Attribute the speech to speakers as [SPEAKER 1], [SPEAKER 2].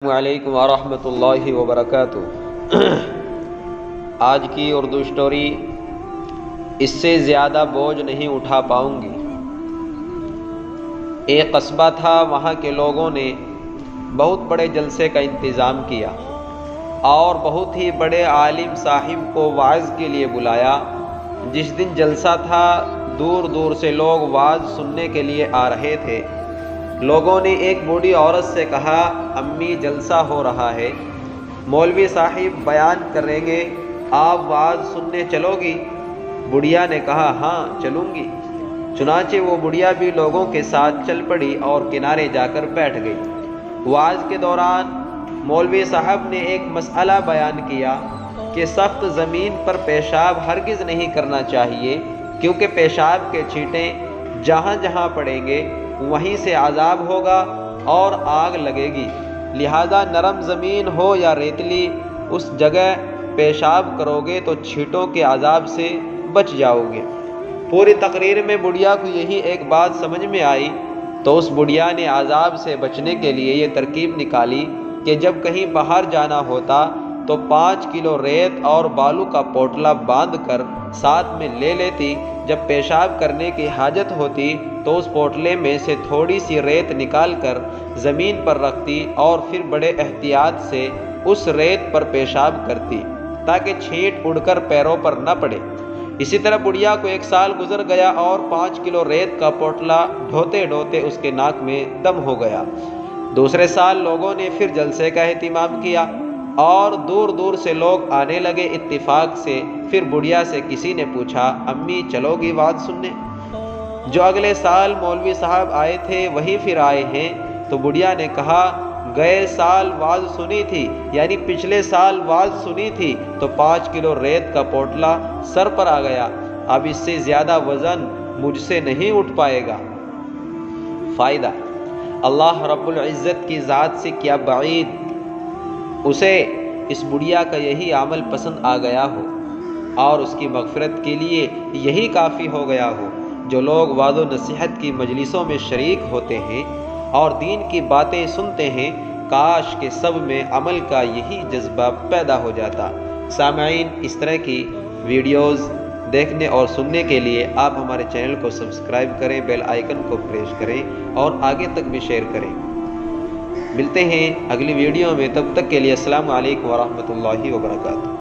[SPEAKER 1] وعلیکم ورحمۃ اللہ وبرکاتہ۔ آج کی اردو سٹوری اس سے زیادہ بوجھ نہیں اٹھا پاؤں گی۔ ایک قصبہ تھا، وہاں کے لوگوں نے بہت بڑے جلسے کا انتظام کیا اور بہت ہی بڑے عالم صاحب کو وعظ کے لیے بلایا۔ جس دن جلسہ تھا دور دور سے لوگ وعظ سننے کے لیے آ رہے تھے۔ لوگوں نے ایک بوڑھی عورت سے کہا، امی جلسہ ہو رہا ہے، مولوی صاحب بیان کریں گے، آپ وعظ سننے چلو گی؟ بڑھیا نے کہا، ہاں چلوں گی۔ چنانچہ وہ بڑھیا بھی لوگوں کے ساتھ چل پڑی اور کنارے جا کر بیٹھ گئی۔ وعظ کے دوران مولوی صاحب نے ایک مسئلہ بیان کیا کہ سخت زمین پر پیشاب ہرگز نہیں کرنا چاہیے، کیونکہ پیشاب کے چھینٹے جہاں جہاں پڑیں گے وہیں سے عذاب ہوگا اور آگ لگے گی، لہذا نرم زمین ہو یا ریتلی اس جگہ پیشاب کرو گے تو چھینٹوں کے عذاب سے بچ جاؤ گے۔ پوری تقریر میں بڑھیا کو یہی ایک بات سمجھ میں آئی تو اس بڑھیا نے عذاب سے بچنے کے لیے یہ ترکیب نکالی کہ جب کہیں باہر جانا ہوتا تو 5 کلو ریت اور بالو کا پوٹلا باندھ کر ساتھ میں لے لیتی۔ جب پیشاب کرنے کی حاجت ہوتی تو اس پوٹلے میں سے تھوڑی سی ریت نکال کر زمین پر رکھتی اور پھر بڑے احتیاط سے اس ریت پر پیشاب کرتی تاکہ چھینٹ اڑ کر پیروں پر نہ پڑے۔ اسی طرح بڑھیا کو 1 سال گزر گیا اور 5 کلو ریت کا پوٹلا ڈھوتے ڈھوتے اس کے ناک میں دم ہو گیا۔ دوسرے سال لوگوں نے پھر جلسے کا اہتمام کیا اور دور دور سے لوگ آنے لگے۔ اتفاق سے پھر بڑھیا سے کسی نے پوچھا، امی چلو گی وعظ سننے؟ جو اگلے سال مولوی صاحب آئے تھے وہی پھر آئے ہیں۔ تو بڑھیا نے کہا، گئے سال وعظ سنی تھی، یعنی پچھلے سال وعظ سنی تھی تو 5 کلو ریت کا پوٹلا سر پر آ گیا، اب اس سے زیادہ وزن مجھ سے نہیں اٹھ پائے گا۔ فائدہ: اللہ رب العزت کی ذات سے کیا بعید اسے اس بڑھیا کا یہی عمل پسند آ گیا ہو اور اس کی مغفرت کے لیے یہی کافی ہو گیا ہو۔ جو لوگ وعظ و نصیحت کی مجلسوں میں شریک ہوتے ہیں اور دین کی باتیں سنتے ہیں، کاش کہ سب میں عمل کا یہی جذبہ پیدا ہو جاتا۔ سامعین، اس طرح کی ویڈیوز دیکھنے اور سننے کے لیے آپ ہمارے چینل کو سبسکرائب کریں، بیل آئیکن کو پریس کریں اور آگے تک بھی شیئر کریں۔ ملتے ہیں اگلی ویڈیو میں، تب تک کے لیے السلام علیکم ورحمۃ اللہ وبرکاتہ۔